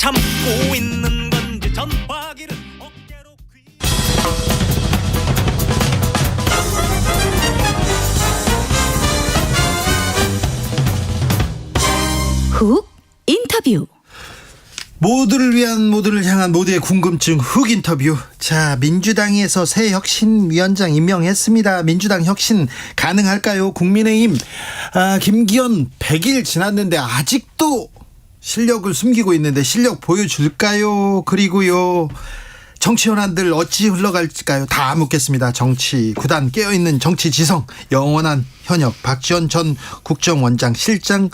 참고 있는 건지 전화기를 어깨로 훅 인터뷰. 모두를 위한, 모두를 향한 모두의 궁금증 훅 인터뷰. 자, 민주당에서 새 혁신위원장 임명했습니다. 민주당 혁신 가능할까요? 국민의힘 김기현 100일 지났는데 아직도 실력을 숨기고 있는데 실력 보여줄까요? 그리고요, 정치 현안들 어찌 흘러갈까요? 다 묻겠습니다. 정치 구단 깨어있는 정치 지성 영원한 현역 박지원 전 국정원장 실장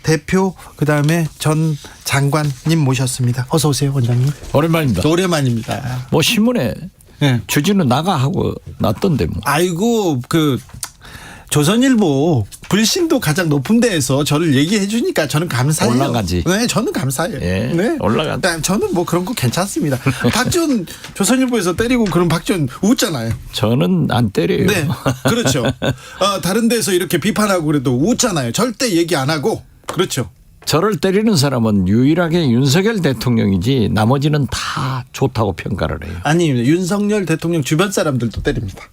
대표, 그다음에 전 장관님 모셨습니다. 어서 오세요, 원장님. 오랜만입니다. 오랜만입니다. 뭐 신문에 네. 주진우 나가 하고 놨던데 뭐. 아이고, 조선일보 불신도 가장 높은 데에서 저를 얘기해 주니까 저는 감사해요. 올라가지. 네, 저는 감사해요. 예, 네. 올라가지. 저는 뭐 그런 거 괜찮습니다. 박지원 조선일보에서 때리고 그런 박지원 웃잖아요. 저는 안 때려요. 네, 그렇죠. 다른 데서 이렇게 비판하고 그래도 웃잖아요. 절대 얘기 안 하고. 그렇죠. 저를 때리는 사람은 유일하게 윤석열 대통령이지 나머지는 다 좋다고 평가를 해요. 아닙니다. 윤석열 대통령 주변 사람들도 때립니다.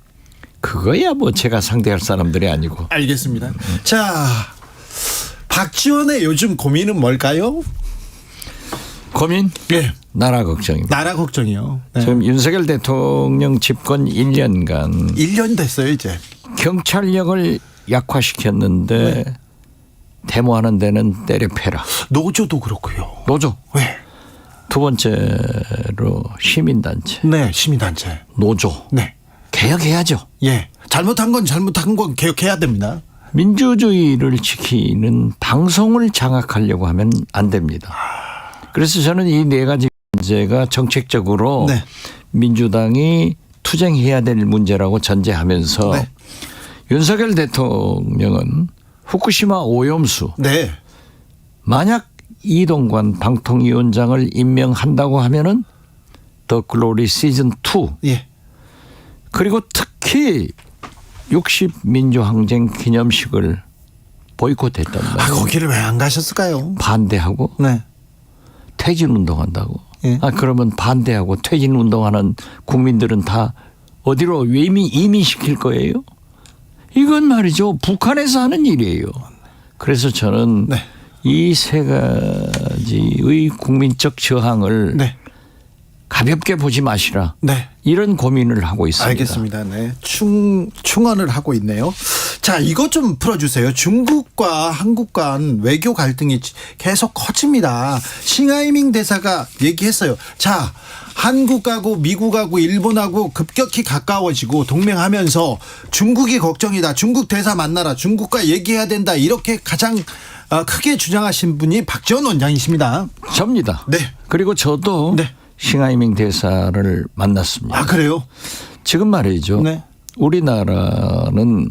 그거야 뭐 제가 상대할 사람들이 아니고. 알겠습니다. 자, 박지원의 요즘 고민은 뭘까요? 고민? 네. 나라 걱정입니다. 나라 걱정이요. 네. 지금 윤석열 대통령 집권 1년간 1년 됐어요, 이제. 경찰력을 약화시켰는데 네. 데모하는 데는 때려 패라. 노조도 그렇고요. 노조. 왜? 두 번째로 시민단체. 네, 시민단체. 노조. 네. 개혁해야죠. 예. 잘못한 건 개혁해야 됩니다. 민주주의를 지키는 방송을 장악하려고 하면 안 됩니다. 그래서 저는 이 네 가지 문제가 정책적으로 네. 민주당이 투쟁해야 될 문제라고 전제하면서 네. 윤석열 대통령은 후쿠시마 오염수 네. 만약 이동관 방통위원장을 임명한다고 하면은 더 글로리 시즌 2 예. 그리고 특히 60 민주항쟁 기념식을 보이콧했단 말이에요. 거기를 왜 안 가셨을까요? 반대하고 네. 퇴진 운동한다고. 예. 그러면 반대하고 퇴진 운동하는 국민들은 다 어디로 이민시킬 거예요? 이건 말이죠. 북한에서 하는 일이에요. 그래서 저는 네. 이 세 가지의 국민적 저항을 네. 가볍게 보지 마시라. 네. 이런 고민을 하고 있습니다. 알겠습니다. 네. 충언을 하고 있네요. 자, 이것 좀 풀어주세요. 중국과 한국 간 외교 갈등이 계속 커집니다. 싱하이밍 대사가 얘기했어요. 자, 한국하고 미국하고 일본하고 급격히 가까워지고 동맹하면서 중국이 걱정이다. 중국 대사 만나라. 중국과 얘기해야 된다. 이렇게 가장 크게 주장하신 분이 박지원 원장이십니다. 접니다. 네. 그리고 저도 네. 싱하이밍 대사를 만났습니다. 아, 그래요? 지금 말이죠. 네. 우리나라는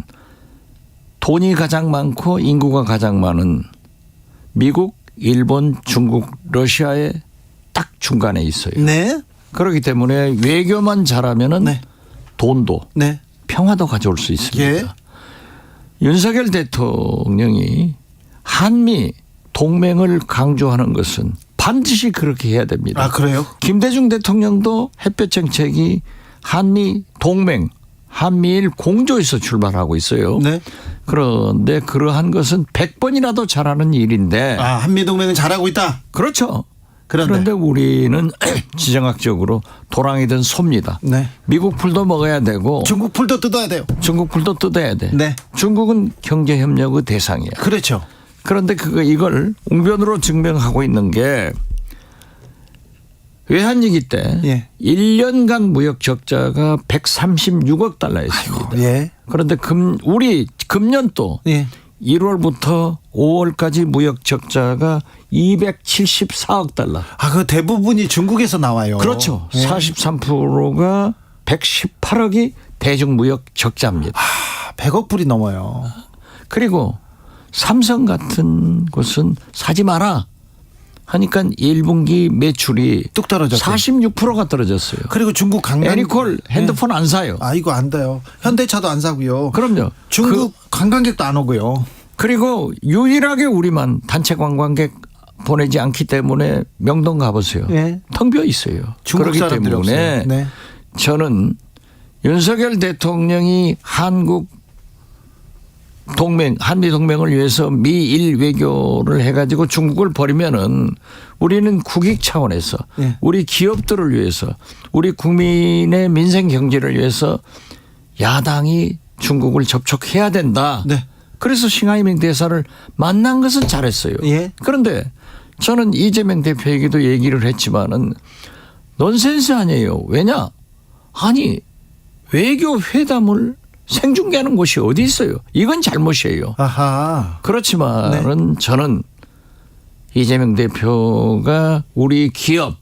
돈이 가장 많고 인구가 가장 많은 미국, 일본, 중국, 러시아의 딱 중간에 있어요. 네. 그렇기 때문에 외교만 잘하면은 네. 돈도 네. 평화도 가져올 수 있습니다. 예. 윤석열 대통령이 한미 동맹을 강조하는 것은 반드시 그렇게 해야 됩니다. 아, 그래요? 김대중 대통령도 햇볕 정책이 한미 동맹, 한미일 공조에서 출발하고 있어요. 네. 그런데 그러한 것은 100번이라도 잘하는 일인데. 아, 한미동맹은 잘하고 있다. 그렇죠. 그런데. 그런데 우리는 지정학적으로 도랑이든 소입니다. 네. 미국 풀도 먹어야 되고 중국 풀도 뜯어야 돼요. 중국 풀도 뜯어야 돼. 네. 중국은 경제협력의 대상이야. 그렇죠. 그런데 이걸 웅변으로 증명하고 있는 게 외환위기 때 예. 1년간 무역 적자가 136억 달러였습니다. 아이고, 예. 그런데 우리 금년 또 예. 1월부터 5월까지 무역 적자가 274억 달러. 아, 그 대부분이 중국에서 나와요. 그렇죠. 예. 43%가 118억이 대중무역 적자입니다. 100억 불이 넘어요. 그리고 삼성 같은 곳은 사지 마라 하니까 1분기 매출이 뚝 떨어졌어요. 46%가 떨어졌어요. 그리고 중국 애니콜 핸드폰 안 사요. 아, 이거 안 돼요. 현대차도 안 사고요. 그럼요. 중국 관광객도 안 오고요. 그리고 유일하게 우리만 단체 관광객 보내지 않기 때문에 명동 가보세요. 네. 텅 비어 있어요. 중국 그렇기 사람들이 때문에 없어요. 네. 저는 윤석열 대통령이 한국 동맹, 한미 동맹을 위해서 미일 외교를 해가지고 중국을 버리면은 우리는 국익 차원에서 네. 우리 기업들을 위해서 우리 국민의 민생 경제를 위해서 야당이 중국을 접촉해야 된다. 네. 그래서 싱하이밍 대사를 만난 것은 잘했어요. 예. 그런데 저는 이재명 대표에게도 얘기를 했지만은 넌센스 아니에요. 왜냐? 아니 외교 회담을 생중계하는 곳이 어디 있어요? 이건 잘못이에요. 아하. 그렇지만은 저는 이재명 대표가 우리 기업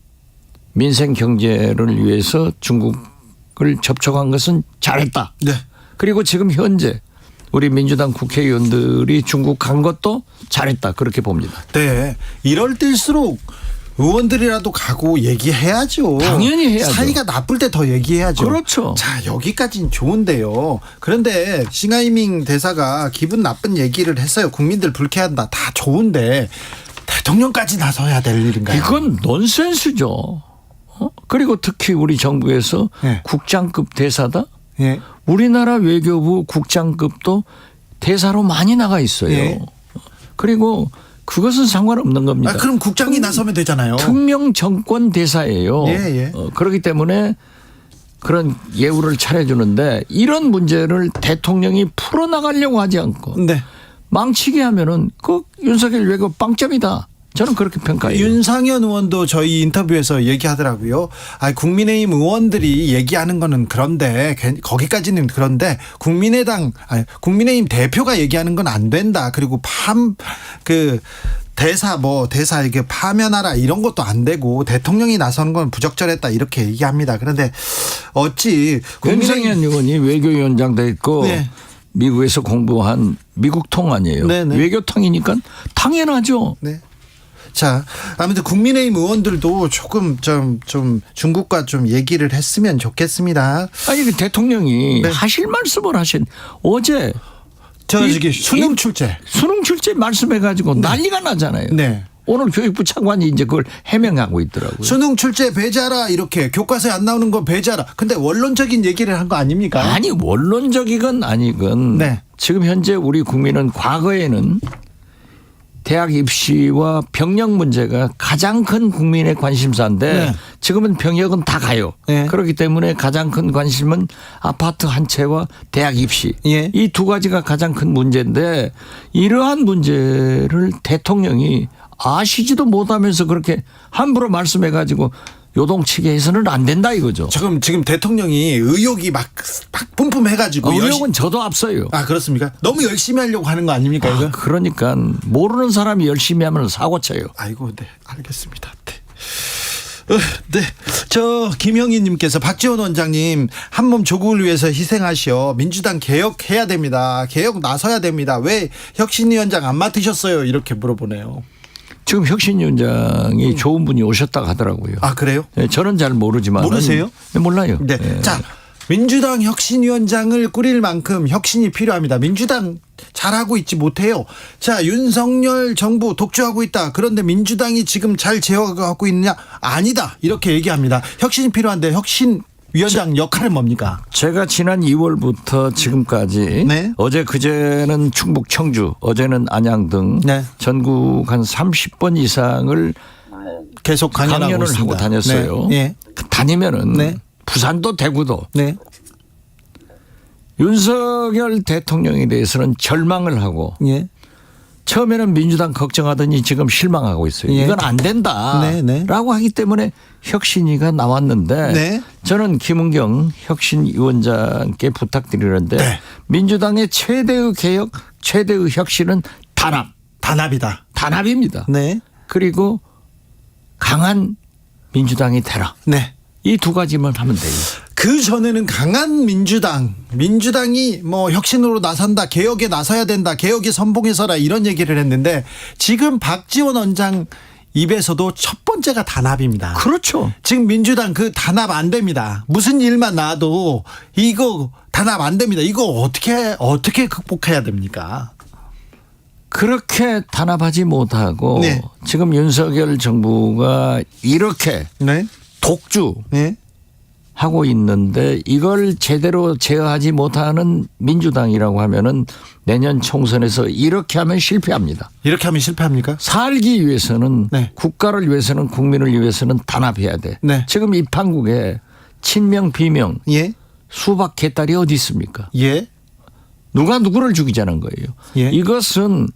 민생 경제를 위해서 중국을 접촉한 것은 잘했다. 네. 그리고 지금 현재 우리 민주당 국회의원들이 중국 간 것도 잘했다. 그렇게 봅니다. 네. 이럴 때일수록 의원들이라도 가고 얘기해야죠. 당연히 해야죠. 사이가 나쁠 때 더 얘기해야죠. 그렇죠. 자, 여기까지는 좋은데요. 그런데 싱하이밍 대사가 기분 나쁜 얘기를 했어요. 국민들 불쾌한다. 다 좋은데 대통령까지 나서야 될 일인가요? 이건 넌센스죠. 그리고 특히 우리 정부에서 네. 국장급 대사다. 예. 우리나라 외교부 국장급도 대사로 많이 나가 있어요. 예. 그리고 그것은 상관없는 겁니다. 아, 그럼 국장이 나서면 되잖아요. 특명 정권 대사예요. 예, 예. 그렇기 때문에 그런 예우를 차려주는데 이런 문제를 대통령이 풀어나가려고 하지 않고 네. 망치게 하면은 그 윤석열 외교 빵점이다. 저는 그렇게 평가해요. 윤상현 의원도 저희 인터뷰에서 얘기하더라고요. 아, 국민의힘 의원들이 얘기하는 거는 그런데 거기까지는 그런데 국민의힘 대표가 얘기하는 건 안 된다. 그리고 대사 이게 파면하라 이런 것도 안 되고 대통령이 나서는 건 부적절했다 이렇게 얘기합니다. 그런데 어찌 윤상현 의원이 외교위원장도 있고 네. 미국에서 공부한 미국통 아니에요. 네네. 외교통이니까 당연하죠. 네. 자, 아무튼 국민의힘 의원들도 조금 좀 중국과 좀 얘기를 했으면 좋겠습니다. 아니 그 대통령이 네. 하실 말씀을 하신 어제 저기 수능 출제. 수능 출제 말씀해가지고 난리가 나잖아요. 네. 오늘 교육부 차관이 이제 그걸 해명하고 있더라고요. 수능 출제 배제하라 이렇게 교과서에 안 나오는 거 배제하라. 근데 원론적인 얘기를 한 거 아닙니까? 아니 원론적이건 아니건 네. 지금 현재 우리 국민은 과거에는 대학 입시와 병역 문제가 가장 큰 국민의 관심사인데 네. 지금은 병역은 다 가요. 네. 그렇기 때문에 가장 큰 관심은 아파트 한 채와 대학 입시. 예. 이 두 가지가 가장 큰 문제인데 이러한 문제를 대통령이 아시지도 못하면서 그렇게 함부로 말씀해 가지고 요동치게 해서는 안 된다 이거죠. 지금 대통령이 의욕이 막 뿜뿜해가지고 의욕은 저도 앞서요. 아, 그렇습니까? 너무 열심히 하려고 하는 거 아닙니까 이거? 그러니까 모르는 사람이 열심히 하면 사고 쳐요. 아이고, 네, 알겠습니다. 네. 네. 저 김영희님께서 박지원 원장님 한몸 조국을 위해서 희생하시어 민주당 개혁해야 됩니다. 개혁 나서야 됩니다. 왜 혁신위원장 안 맡으셨어요? 이렇게 물어보네요. 지금 혁신위원장이 좋은 분이 오셨다고 하더라고요. 아, 그래요? 네, 저는 잘 모르지만 모르세요? 네, 몰라요. 네. 네. 자, 민주당 혁신위원장을 꾸릴 만큼 혁신이 필요합니다. 민주당 잘하고 있지 못해요. 자, 윤석열 정부 독주하고 있다. 그런데 민주당이 지금 잘 제어하고 있느냐? 아니다. 이렇게 얘기합니다. 혁신이 필요한데 혁신위원장 역할은 뭡니까? 제가 지난 2월부터 지금까지 네. 어제 그제는 충북 청주 어제는 안양 등 네. 전국 한 30번 이상을 계속 강연하고 강연을 있습니다. 하고 다녔어요. 네. 다니면은 네. 부산도 대구도 네. 윤석열 대통령에 대해서는 절망을 하고 예. 처음에는 민주당 걱정하더니 지금 실망하고 있어요. 예. 이건 안 된다라고 네, 네. 하기 때문에 혁신위가 나왔는데 네. 저는 김은경 혁신위원장께 부탁드리는데 네. 민주당의 최대의 개혁, 최대의 혁신은 단합이다. 단합입니다. 네. 그리고 강한 민주당이 되라. 네. 이 두 가지만 하면 돼요. 그 전에는 강한 민주당이 뭐 혁신으로 나선다, 개혁에 나서야 된다, 개혁에 선봉해서라 이런 얘기를 했는데 지금 박지원 원장 입에서도 첫 번째가 단합입니다. 그렇죠. 지금 민주당 그 단합 안 됩니다. 무슨 일만 나도 이거 단합 안 됩니다. 이거 어떻게 극복해야 됩니까? 그렇게 단합하지 못하고 네. 지금 윤석열 정부가 이렇게 네. 독주하고 네. 있는데 이걸 제대로 제어하지 못하는 민주당이라고 하면은 내년 총선에서 이렇게 하면 실패합니다. 이렇게 하면 실패합니까? 살기 위해서는 네. 국가를 위해서는 국민을 위해서는 단합해야 돼. 네. 지금 이 판국에 친명 비명 예. 수박 개딸이 어디 있습니까? 예. 누가 누구를 죽이자는 거예요. 예. 이것은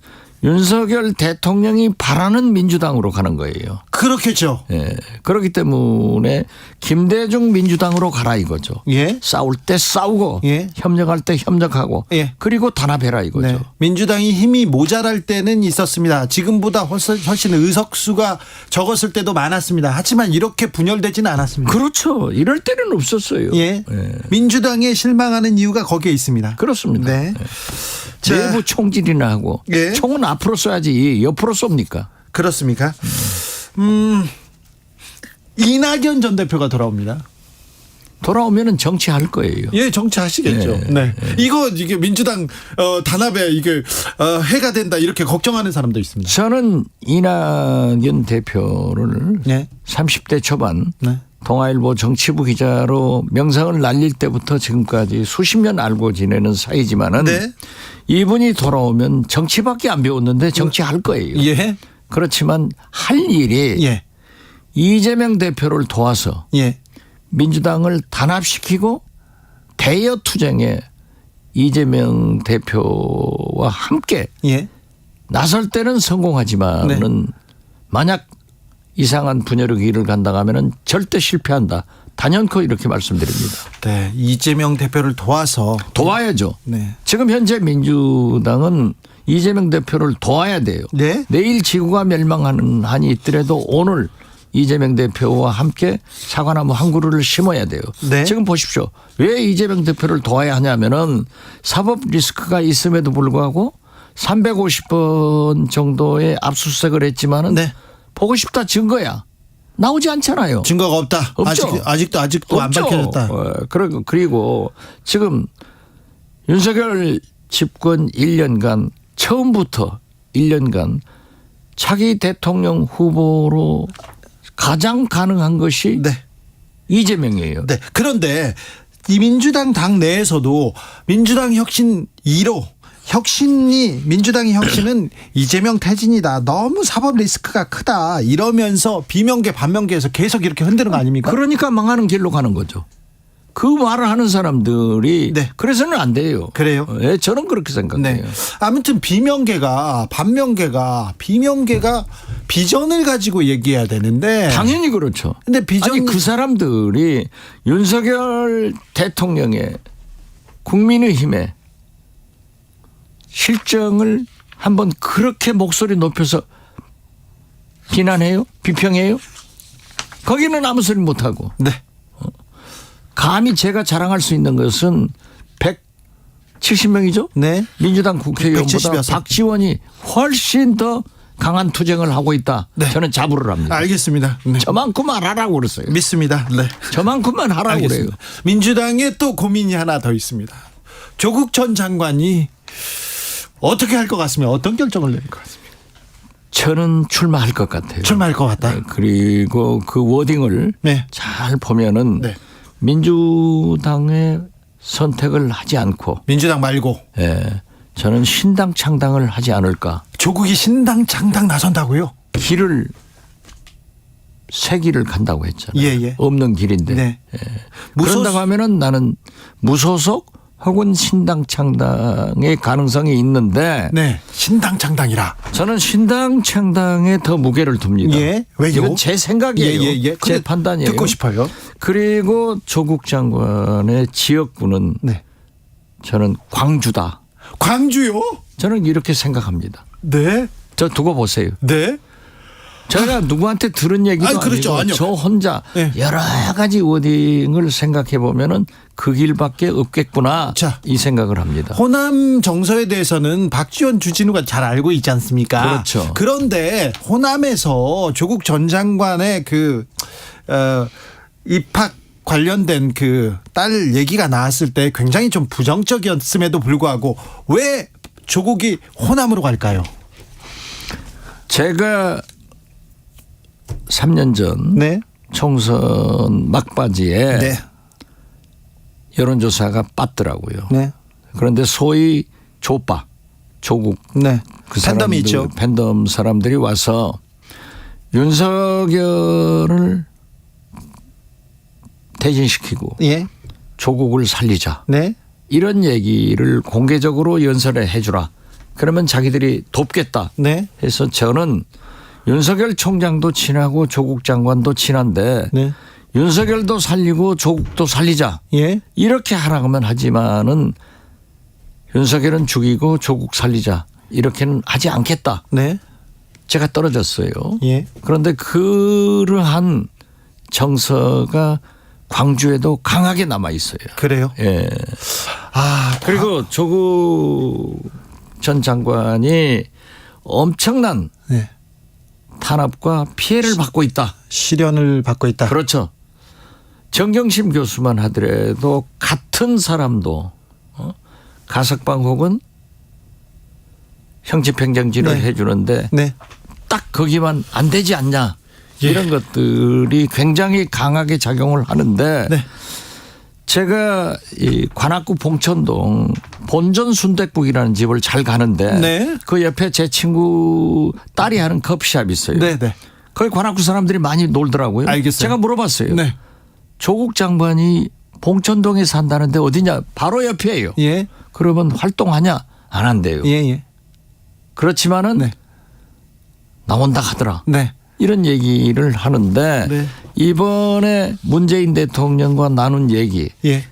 윤석열 대통령이 바라는 민주당으로 가는 거예요. 그렇겠죠. 예. 그렇기 때문에 김대중 민주당으로 가라 이거죠. 예. 싸울 때 싸우고 예. 협력할 때 협력하고 예. 그리고 단합해라 이거죠. 네. 민주당이 힘이 모자랄 때는 있었습니다. 지금보다 훨씬 의석수가 적었을 때도 많았습니다. 하지만 이렇게 분열되지는 않았습니다. 그렇죠. 이럴 때는 없었어요. 예. 예. 민주당에 실망하는 이유가 거기에 있습니다. 그렇습니다. 네. 자, 내부 총질이나 하고 예. 총은 앞으로 쏴야지 옆으로 쏩니까? 그렇습니까? 이낙연 전 대표가 돌아옵니다. 돌아오면은 정치할 거예요. 예, 정치하시겠죠. 예. 네. 이게 민주당 단합에 이게 해가 된다 이렇게 걱정하는 사람도 있습니다. 저는 이낙연 대표를 네. 30대 초반 네. 동아일보 정치부 기자로 명성을 날릴 때부터 지금까지 수십 년 알고 지내는 사이지만은 네. 이분이 돌아오면 정치밖에 안 배웠는데 정치할 거예요. 예. 그렇지만 할 일이 예. 이재명 대표를 도와서 예. 민주당을 단합시키고 대여 투쟁에 이재명 대표와 함께 예. 나설 때는 성공하지만은 만약 이상한 분열의 길을 간다 하면은 절대 실패한다. 단연코 이렇게 말씀드립니다. 네. 이재명 대표를 도와서 도와야죠. 네. 지금 현재 민주당은 이재명 대표를 도와야 돼요. 네. 내일 지구가 멸망하는 한이 있더라도 오늘 이재명 대표와 함께 사과나무 한 그루를 심어야 돼요. 네. 지금 보십시오. 왜 이재명 대표를 도와야 하냐면은 사법 리스크가 있음에도 불구하고 350번 정도의 압수수색을 했지만은 네. 보고 싶다 증거야. 나오지 않잖아요. 증거가 없다. 없죠. 아직도 안 없죠. 밝혀졌다. 그리고 지금 윤석열 집권 1년간 처음부터 1년간 차기 대통령 후보로 가장 가능한 것이 네. 이재명이에요. 네. 그런데 이 민주당 당 내에서도 민주당 혁신 2로 민주당의 혁신은 이재명 퇴진이다. 너무 사법 리스크가 크다. 이러면서 비명계 반명계에서 계속 이렇게 흔드는 거 아닙니까? 그러니까 망하는 길로 가는 거죠. 그 말을 하는 사람들이 네. 그래서는 안 돼요. 그래요? 예, 저는 그렇게 생각해요. 네. 아무튼 비명계가 비전을 가지고 얘기해야 되는데 당연히 그렇죠. 근데 비전 아니 그 사람들이 윤석열 대통령의 국민의힘의 실정을 한번 그렇게 목소리 높여서 비난해요? 비평해요? 거기는 아무 소리 못하고 네. 감히 제가 자랑할 수 있는 것은 170명이죠? 네. 민주당 국회의원보다 170 여서. 박지원이 훨씬 더 강한 투쟁을 하고 있다. 네. 저는 자부를 합니다. 알겠습니다. 네. 저만큼만 하라고 그랬어요. 믿습니다. 네. 저만큼만 하라고 알겠습니다. 그래요. 민주당에 또 고민이 하나 더 있습니다. 조국 전 장관이 어떻게 할 것 같습니까? 어떤 결정을 내릴 것 같습니까? 저는 출마할 것 같아요. 출마할 것 같다. 네, 그리고 그 워딩을 네. 잘 보면은 네. 민주당의 선택을 하지 않고 민주당 말고 저는 신당 창당을 하지 않을까. 조국이 신당 창당 나선다고요? 길을 새 길을 간다고 했잖아요. 예. 없는 길인데. 네. 그런다고 하면은 나는 무소속 혹은 신당 창당의 가능성이 있는데 네. 신당 창당이라. 저는 신당 창당에 더 무게를 둡니다. 예. 왜요? 이건 제 생각이에요. 예. 제 판단이에요. 듣고 싶어요. 그리고 조국 장관의 지역구는 네. 저는 광주다. 광주요? 저는 이렇게 생각합니다. 네. 저 두고 보세요. 네. 제가 누구한테 들은 얘기도 아니, 그렇죠. 아니고 아니요. 저 혼자 네. 여러 가지 워딩을 생각해 보면은 그 길밖에 없겠구나. 자. 이 생각을 합니다. 호남 정서에 대해서는 박지원 주진우가 잘 알고 있지 않습니까? 그렇죠. 그런데 호남에서 조국 전 장관의 입학 관련된 그 딸 얘기가 나왔을 때 굉장히 좀 부정적이었음에도 불구하고 왜 조국이 호남으로 갈까요? 제가 3년 전 네. 총선 막바지에 네. 여론조사가 빠더라고요. 네. 그런데 소위 조빠, 조국 네. 그 팬덤이 사람들, 있죠. 팬덤 사람들이 와서 윤석열을 퇴진시키고 예. 조국을 살리자. 네. 이런 얘기를 공개적으로 연설에 해주라. 그러면 자기들이 돕겠다 네. 해서 저는 윤석열 총장도 친하고 조국 장관도 친한데 네. 윤석열도 살리고 조국도 살리자. 예. 이렇게 하라고만 하지만은 윤석열은 죽이고 조국 살리자. 이렇게는 하지 않겠다. 네. 제가 떨어졌어요. 예. 그런데 그러한 정서가 광주에도 강하게 남아 있어요. 그래요. 예. 그리고 조국 전 장관이 엄청난 네. 탄압과 피해를 받고 있다. 시련을 받고 있다. 그렇죠. 정경심 교수만 하더라도 같은 사람도 가석방 혹은 형집행정지를 네. 해주는데 네. 딱 거기만 안 되지 않냐. 이런 것들이 굉장히 강하게 작용을 하는데 네. 제가 이 관악구 봉천동 본전 순댓국이라는 집을 잘 가는데 네. 그 옆에 제 친구 딸이 하는 커피숍이 있어요. 네. 네. 거기 관악구 사람들이 많이 놀더라고요. 알겠어요. 제가 물어봤어요. 네. 조국 장관이 봉천동에 산다는데 어디냐? 바로 옆이에요. 예. 그러면 활동하냐? 안 한대요. 예. 예. 그렇지만은 네. 나온다 하더라. 네. 이런 얘기를 하는데 네. 이번에 문재인 대통령과 나눈 얘기 예.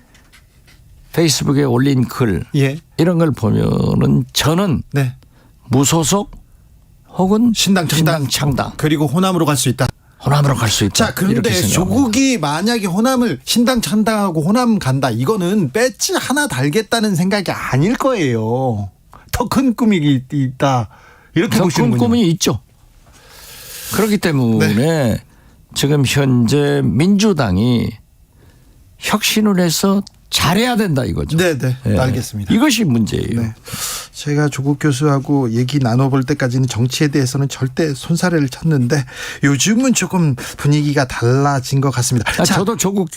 페이스북에 올린 글 예. 이런 걸 보면은 저는 네. 무소속 혹은 신당 창당. 창당 그리고 호남으로 갈 수 있다. 호남으로 갈 수 있다. 자, 그런데 이렇게 생각합니다. 조국이 만약에 호남을 신당 창당하고 호남 간다. 이거는 배지 하나 달겠다는 생각이 아닐 거예요. 더 큰 꿈이 있다. 이렇게 더 큰 보시는군요. 꿈이 있죠. 그렇기 때문에 네. 지금 현재 민주당이 혁신을 해서 잘해야 된다 이거죠. 네, 네. 예. 알겠습니다. 이것이 문제예요. 네. 제가 조국 교수하고 얘기 나눠볼 때까지는 정치에 대해서는 절대 손사래를 쳤는데 요즘은 조금 분위기가 달라진 것 같습니다. 자, 저도 조국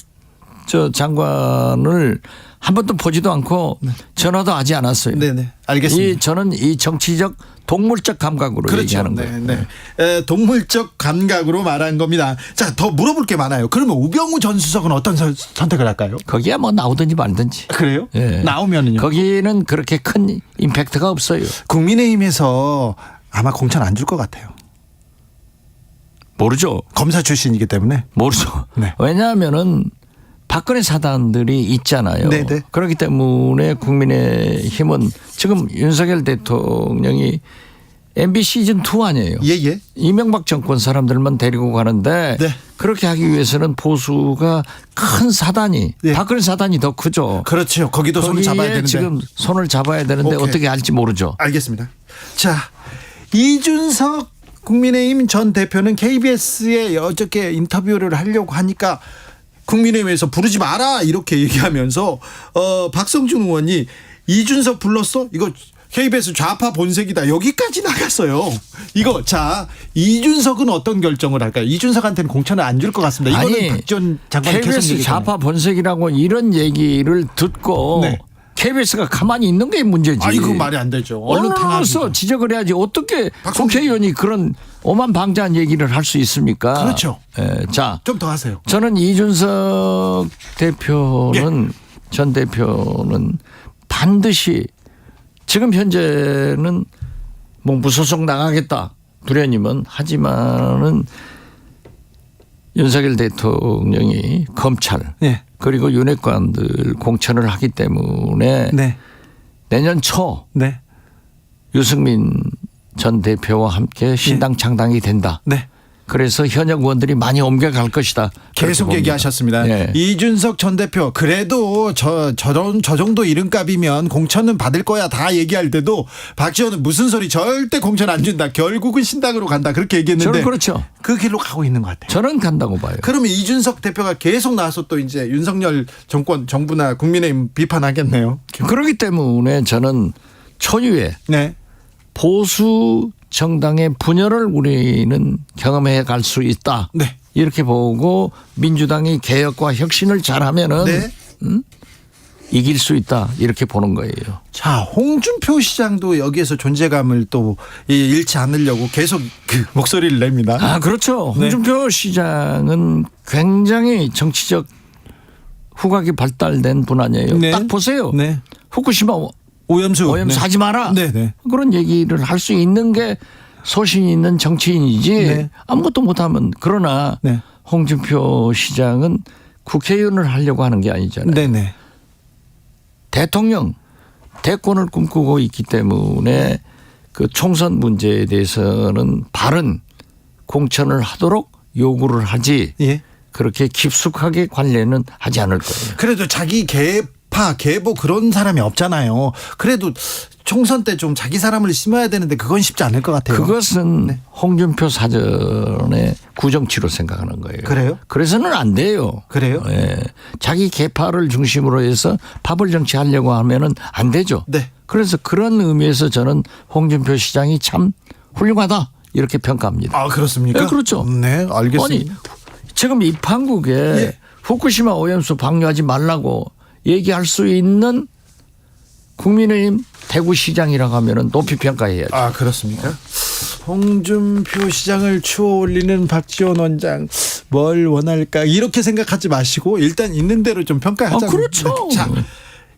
장관을 한 번도 보지도 않고 전화도 하지 않았어요. 네네. 알겠습니다. 저는 이 정치적 동물적 감각으로 그렇죠. 얘기하는 거예요. 네. 동물적 감각으로 말한 겁니다. 자, 더 물어볼 게 많아요. 그러면 우병우 전 수석은 어떤 선택을 할까요? 거기야 뭐 나오든지 말든지. 그래요? 예. 나오면은요? 거기는 그렇게 큰 임팩트가 없어요. 국민의힘에서 아마 공천 안 줄 것 같아요. 모르죠. 검사 출신이기 때문에. 모르죠. 네. 왜냐하면은 박근혜 사단들이 있잖아요. 네네. 그렇기 때문에 국민의힘은 지금 윤석열 대통령이 MB 시즌2 아니에요. 예예. 이명박 정권 사람들만 데리고 가는데 네. 그렇게 하기 위해서는 보수가 큰 사단이 네. 박근혜 사단이 더 크죠. 그렇죠. 거기도 손을 거기에 잡아야 되는데. 지금 손을 잡아야 되는데 오케이. 어떻게 할지 모르죠. 알겠습니다. 자, 이준석 국민의힘 전 대표는 KBS에 어저께 인터뷰를 하려고 하니까 국민의힘에서 부르지 마라 이렇게 얘기하면서 박성준 의원이 이준석 불렀어? 이거 KBS 좌파 본색이다. 여기까지 나갔어요. 이거 자 이준석은 어떤 결정을 할까요? 이준석한테는 공천을 안 줄 것 같습니다. 이거는 박 전 장관이 계속 KBS 얘기했잖아요. 좌파 본색이라고 이런 얘기를 듣고 네. KBS가 가만히 있는 게 문제지. 아 이거 말이 안 되죠. 언론 언론으로서 탄압이죠. 지적을 해야지 어떻게 박성준- 국회의원이 그런 오만방자한 얘기를 할 수 있습니까? 그렇죠. 예, 자, 좀 더 하세요. 저는 이준석 대표는 전 대표는 반드시 지금 현재는 뭐 무소속 나가겠다 두려님은 하지만은 윤석열 대통령이 검찰 네. 그리고 윤핵관들 공천을 하기 때문에 네. 내년 초 네. 유승민 전 대표와 함께 신당 창당이 된다. 네. 그래서 현역 의원들이 많이 옮겨갈 것이다. 그렇게 계속 봅니다. 얘기하셨습니다. 예. 이준석 전 대표 그래도 저 정도 이름값이면 공천은 받을 거야 다 얘기할 때도 박지원은 무슨 소리 절대 공천 안 준다. 결국은 신당으로 간다. 그렇게 얘기했는데 저는 그렇죠. 그 길로 가고 있는 것 같아요. 저는 간다고 봐요. 그러면 이준석 대표가 계속 나와서 또 이제 윤석열 정권 정부나 국민의힘 비판하겠네요. 그렇기 때문에 저는 초유의 네. 보수 정당의 분열을 우리는 경험해 갈 수 있다. 네. 이렇게 보고 민주당이 개혁과 혁신을 잘하면은 네. 이길 수 있다. 이렇게 보는 거예요. 자, 홍준표 시장도 여기에서 존재감을 또 잃지 않으려고 계속 그 목소리를 냅니다. 아, 그렇죠. 네. 홍준표 시장은 굉장히 정치적 후각이 발달된 분 아니에요. 네. 딱 보세요. 네. 후쿠시마 오염수 오염수 하지 마라. 네, 네. 그런 얘기를 할 수 있는 게 소신 있는 정치인이지 네. 아무것도 못하면. 그러나 네. 홍준표 시장은 국회의원을 하려고 하는 게 아니잖아요. 네, 네. 대통령 대권을 꿈꾸고 있기 때문에 그 총선 문제에 대해서는 바른 공천을 하도록 요구를 하지 예. 그렇게 깊숙하게 관련은 하지 않을 거예요. 그래도 자기 계보 그런 사람이 없잖아요. 그래도 총선 때 좀 자기 사람을 심어야 되는데 그건 쉽지 않을 것 같아요. 그것은 홍준표 사전의 구정치로 생각하는 거예요. 그래요? 그래서는 안 돼요. 그래요? 예. 자기 계파를 중심으로 해서 파벌 정치하려고 하면은 안 되죠. 네. 그래서 그런 의미에서 저는 홍준표 시장이 참 훌륭하다 이렇게 평가합니다. 아, 그렇습니까? 네, 그렇죠. 네, 알겠습니다. 아니 지금 이 판국에 예. 후쿠시마 오염수 방류하지 말라고 얘기할 수 있는 국민의힘 대구시장이라고 하면은 높이 평가해야죠. 아, 그렇습니까? 홍준표 시장을 추어 올리는 박지원 원장 뭘 원할까 이렇게 생각하지 마시고 일단 있는 대로 좀 평가하자. 그렇죠. 자,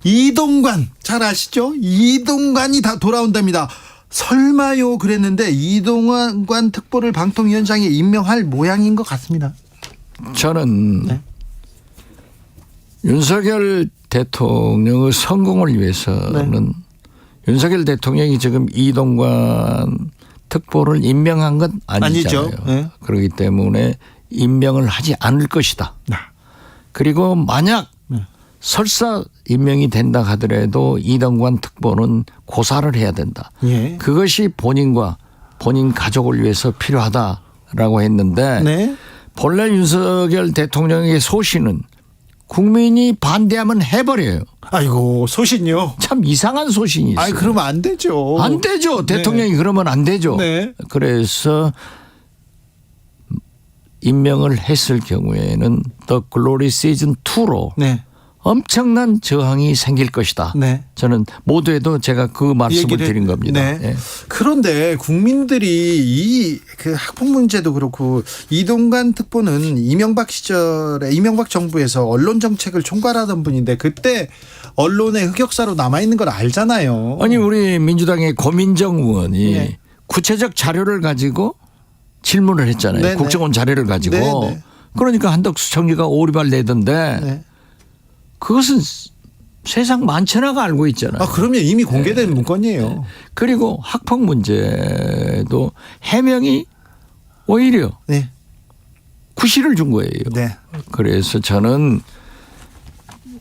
이동관 잘 아시죠? 이동관이 다 돌아온답니다. 설마요 그랬는데 이동관 특보를 방통위원장에 임명할 모양인 것 같습니다. 저는 네. 윤석열 대통령의 성공을 위해서는 윤석열 대통령이 지금 이동관 특보를 임명한 건 아니잖아요. 아니죠. 네. 그렇기 때문에 임명을 하지 않을 것이다. 그리고 만약 설사 임명이 된다 하더라도 이동관 특보는 고사를 해야 된다. 예. 그것이 본인과 본인 가족을 위해서 필요하다라고 했는데 네. 본래 윤석열 대통령의 소신은 국민이 반대하면 해버려요. 아이고 소신요. 참 이상한 소신이 있어요. 아이 그러면 안 되죠. 안 되죠. 대통령이 그러면 안 되죠. 네. 그래서 임명을 했을 경우에는 더 글로리 시즌 2로 네. 엄청난 저항이 생길 것이다. 네. 저는 모두에도 제가 그 말씀을 드린 겁니다. 네. 예. 그런데 국민들이 이 그 학폭 문제도 그렇고 이동관 특보는 이명박 시절에 이명박 정부에서 언론 정책을 총괄하던 분인데 그때 언론의 흑역사로 남아 있는 걸 알잖아요. 아니 우리 민주당의 고민정 의원이 네. 구체적 자료를 가지고 질문을 했잖아요. 네네. 국정원 자료를 가지고. 네네. 그러니까 한덕수 총리가 오리발 내던데 네. 그것은 세상 만천하가 알고 있잖아요. 아 그러면 이미 공개된 문건이에요. 그리고 학폭 문제도 해명이 오히려 네. 구실을 준 거예요. 네. 그래서 저는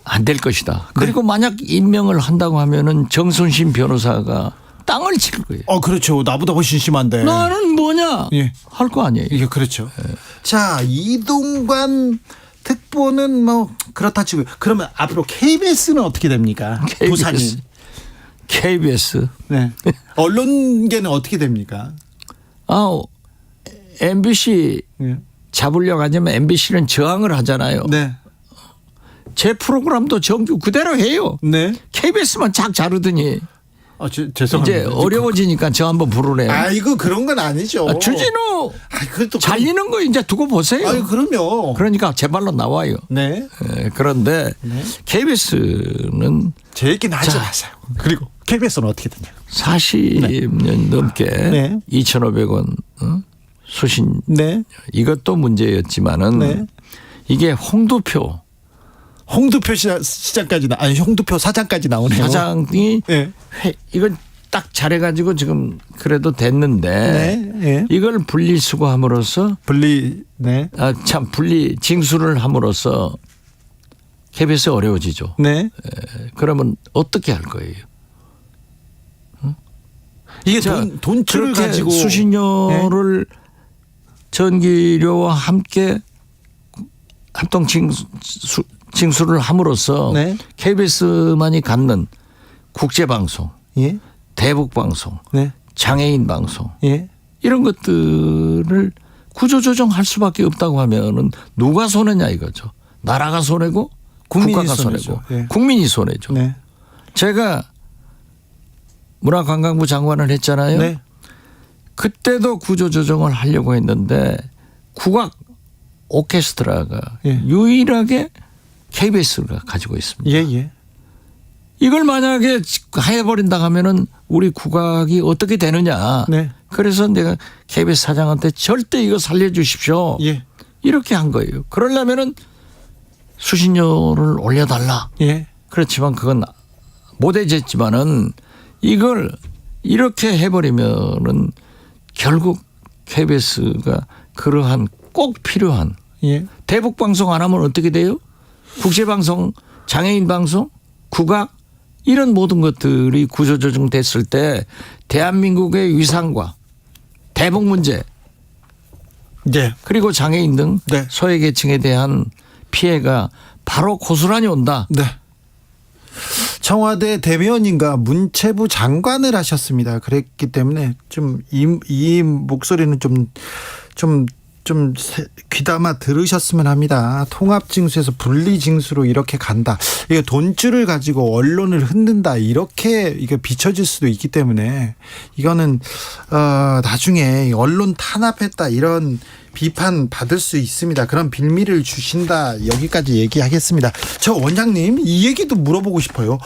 안 될 것이다. 그리고 만약 임명을 한다고 하면은 정순신 변호사가 땅을 칠 거예요. 그렇죠. 나보다 훨씬 심한데. 나는 뭐냐 예. 할 거 아니에요. 이게 그렇죠. 자, 이동관 특보는 뭐 그렇다 치고 그러면 앞으로 KBS는 어떻게 됩니까? 부산이. KBS. 네. 언론계는 어떻게 됩니까? MBC 네. 잡으려고 하지만 MBC는 저항을 하잖아요. 네. 제 프로그램도 정규 그대로 해요. 네. KBS만 착 자르더니 죄송합니다. 이제 어려워지니까 저 한번 부르래요. 아이고 그런 건 아니죠. 주진우 그래도 잘리는 거 이제 두고 보세요. 아유 그럼요. 그러니까 제 발로 나와요. 네. 그런데 KBS는 제 얘기는 하지 마세요. 그리고 KBS는 어떻게 되냐? 40년 넘게 네. 2,500원 수신 네. 이것도 문제였지만은 네. 이게 홍두표 시장까지 홍두표 사장까지 나오네요. 사장이 네. 이걸 딱 잘해가지고 지금 그래도 됐는데 네. 네. 이걸 분리수거함으로써 네. 분리 징수를 함으로써 KBS 어려워지죠. 네. 그러면 어떻게 할 거예요? 이게 돈줄을 그렇게 가지고 수신료를 전기료와 함께 합동 징수를 함으로써 네. KBS만이 갖는 국제방송, 예. 대북방송, 네. 장애인 방송 예. 이런 것들을 구조조정할 수밖에 없다고 하면은 누가 손해냐 이거죠. 나라가 손해고 국민이 국가가 손해죠. 손해고 예. 국민이 손해죠. 네. 제가 문화관광부 장관을 했잖아요. 네. 그때도 구조조정을 하려고 했는데 국악 오케스트라가 예. 유일하게 KBS가 가지고 있습니다. 예, 예. 이걸 만약에 해버린다 하면은 우리 국악이 어떻게 되느냐. 네. 그래서 내가 KBS 사장한테 절대 이거 살려주십시오. 예. 이렇게 한 거예요. 그러려면은 수신료를 올려달라. 예. 그렇지만 그건 못해졌지만은 이걸 이렇게 해버리면은 결국 KBS가 그러한 꼭 필요한 예. 대북 방송 안 하면 어떻게 돼요? 국제 방송, 장애인 방송, 국악 이런 모든 것들이 구조조정 됐을 때 대한민국의 위상과 대북 문제 네. 그리고 장애인 등 네. 소외계층에 대한 피해가 바로 고스란히 온다. 네. 청와대 대변인과 문체부 장관을 하셨습니다. 그랬기 때문에 좀 이 목소리는 좀 귀담아 들으셨으면 합니다. 통합징수에서 분리징수로 이렇게 간다. 이게 돈줄을 가지고 언론을 흔든다. 이렇게 이게 비춰질 수도 있기 때문에 이거는 나중에 언론 탄압했다 이런 비판 받을 수 있습니다. 그런 빌미를 주신다. 여기까지 얘기하겠습니다. 저 원장님 이 얘기도 물어보고 싶어요.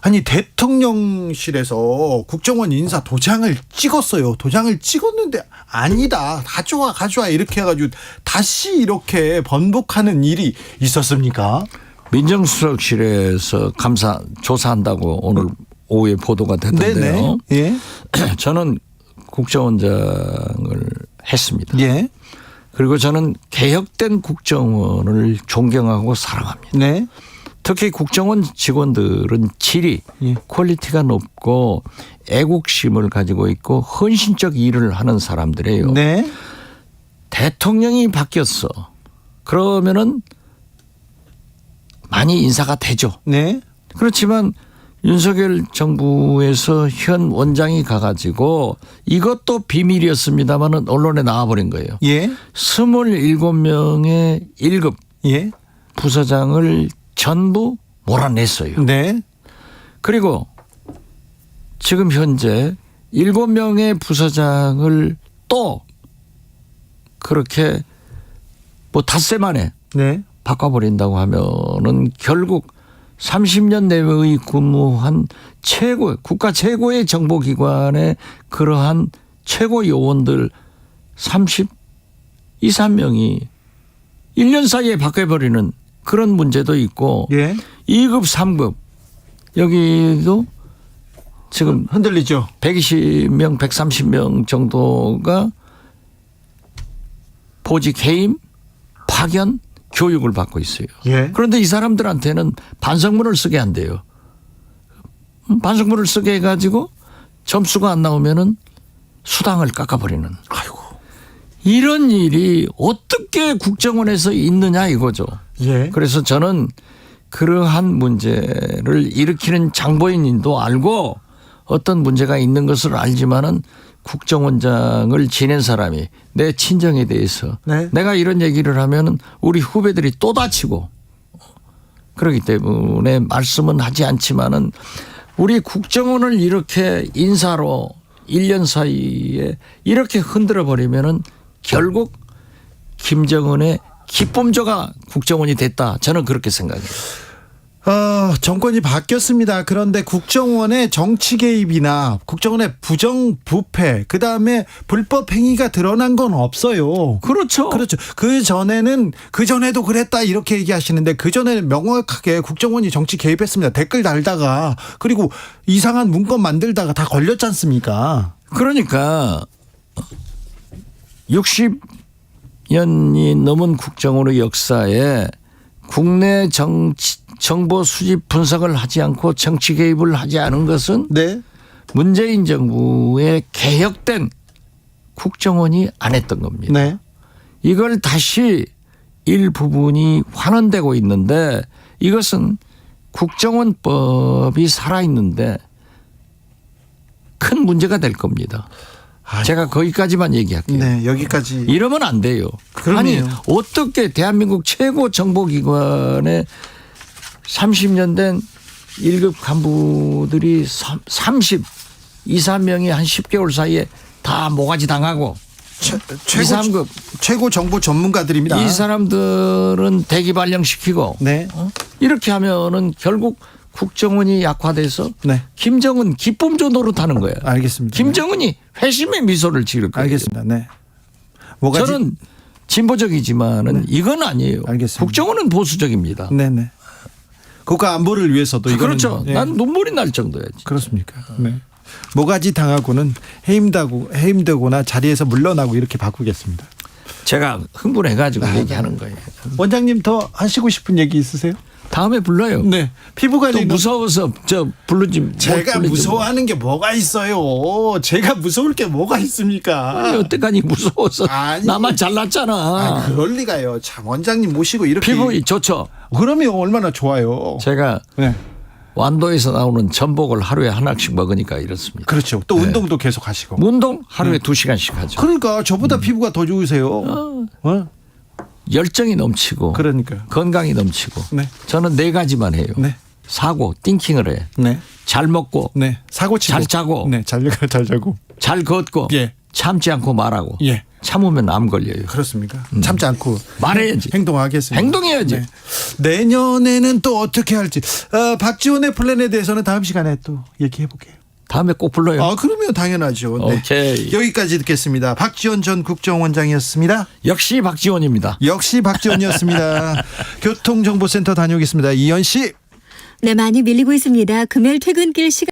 아니 대통령실에서 국정원 인사 도장을 찍었어요. 도장을 찍었는데 아니다. 가져와 이렇게 해가지고 다시 이렇게 번복하는 일이 있었습니까? 민정수석실에서 조사한다고 오늘 오후에 보도가 됐는데요. 네네. 예. 저는 국정원장을 했습니다. 예. 그리고 저는 개혁된 국정원을 존경하고 사랑합니다. 네. 특히 국정원 직원들은 질이 예. 퀄리티가 높고 애국심을 가지고 있고 헌신적 일을 하는 사람들이에요. 네. 대통령이 바뀌었어. 그러면은 많이 인사가 되죠. 네. 그렇지만 윤석열 정부에서 현 원장이 가가지고 이것도 비밀이었습니다마는 언론에 나와버린 거예요. 예. 27명의 1급 예. 부서장을 전부 몰아냈어요. 네. 그리고 지금 현재 7명의 부서장을 또 그렇게 뭐 닷새 만에 네. 바꿔버린다고 하면은 결국 30년 내외의 근무한 국가 최고의 정보기관의 그러한 최고 요원들 33명이 1년 사이에 바꿔버리는 그런 문제도 있고 예. 2급, 3급 여기도 지금 흔들리죠. 120명, 130명 정도가 보직 해임, 파견, 교육을 받고 있어요. 예. 그런데 이 사람들한테는 반성문을 쓰게 한대요. 반성문을 쓰게 해가지고 점수가 안 나오면은 수당을 깎아버리는. 아이고. 이런 일이 어떻게 국정원에서 있느냐 이거죠. 예. 그래서 저는 그러한 문제를 일으키는 장보인님도 알고 어떤 문제가 있는 것을 알지만은 국정원장을 지낸 사람이 내 친정에 대해서 네. 내가 이런 얘기를 하면은 우리 후배들이 또 다치고 그렇기 때문에 말씀은 하지 않지만은 우리 국정원을 이렇게 인사로 1년 사이에 이렇게 흔들어 버리면은 결국 김정은의 기쁨조가 국정원이 됐다. 저는 그렇게 생각해요. 정권이 바뀌었습니다. 그런데 국정원의 정치 개입이나 국정원의 부정부패, 그 다음에 불법 행위가 드러난 건 없어요. 그렇죠. 그렇죠. 그 전에도 그랬다 이렇게 얘기하시는데 그 전에는 명확하게 국정원이 정치 개입했습니다. 댓글 달다가 그리고 이상한 문건 만들다가 다 걸렸지 않습니까? 그러니까 60년이 넘은 국정원의 역사에 국내 정보 수집 분석을 하지 않고 정치 개입을 하지 않은 것은 네. 문재인 정부의 개혁된 국정원이 안 했던 겁니다. 네. 이걸 다시 일부분이 환원되고 있는데 이것은 국정원법이 살아있는데 큰 문제가 될 겁니다. 제가 거기까지만 얘기할게요. 네, 여기까지. 이러면 안 돼요. 그럼요. 아니 어떻게 대한민국 최고 정보기관에 30년 된 1급 간부들이 30, 2, 3명이 한 10개월 사이에 다 모가지 당하고 최고 2, 3급 최고 정보 전문가들입니다. 이 사람들은 대기 발령시키고 네. 이렇게 하면은 결국 국정원이 약화돼서 네. 김정은 기쁨조 노릇하는 거예요. 알겠습니다. 김정은이 회심의 미소를 지을 거예요. 알겠습니다. 네. 뭐가 저는 진보적이지만은 이건 아니에요. 알겠습니다. 국정원은 보수적입니다. 네네. 국가 안보를 위해서도 이거는 그렇죠. 예. 난 눈물이 날 정도야지. 그렇습니까? 네. 모가지 당하고는 해임되거나 자리에서 물러나고 이렇게 바꾸겠습니다. 제가 흥분해가지고 얘기하는 거예요. 원장님 더 하시고 싶은 얘기 있으세요? 다음에 불러요. 네. 피부 또 관리 무서워서 저 부르지. 제가 못 부르지. 무서워하는 게 뭐가 있어요? 제가 무서울 게 뭐가 있습니까? 아니, 여태까지 무서워서 아니. 나만 잘났잖아. 아, 그럴 리가요. 참 원장님 모시고 이렇게 피부 좋죠. 그러면 얼마나 좋아요. 제가 네. 완도에서 나오는 전복을 하루에 하나씩 먹으니까 이렇습니다. 그렇죠. 또 운동도 계속 하시고. 운동 하루에 2시간씩 하죠. 그러니까 저보다 피부가 더 좋으세요. 어? 열정이 넘치고 그러니까요. 건강이 넘치고 네. 저는 4가지만 해요. 네. 사고 띵킹을 해. 네. 잘 먹고 네. 사고 치고 잘 자고 네. 잘 자고. 잘 걷고 예. 참지 않고 말하고 예. 참으면 암 걸려요. 그렇습니까? 참지 않고 말해야지. 행동하겠습니다. 행동해야지. 네. 내년에는 또 어떻게 할지. 박지원의 플랜에 대해서는 다음 시간에 또 얘기해 볼게요. 다음에 꼭 불러요. 아, 그러면 당연하죠. 네. 오케이. 여기까지 듣겠습니다. 박지원 전 국정원장이었습니다. 역시 박지원입니다. 역시 박지원이었습니다. 교통정보센터 다녀오겠습니다. 이현 씨. 네, 많이 밀리고 있습니다. 금요일 퇴근길 시간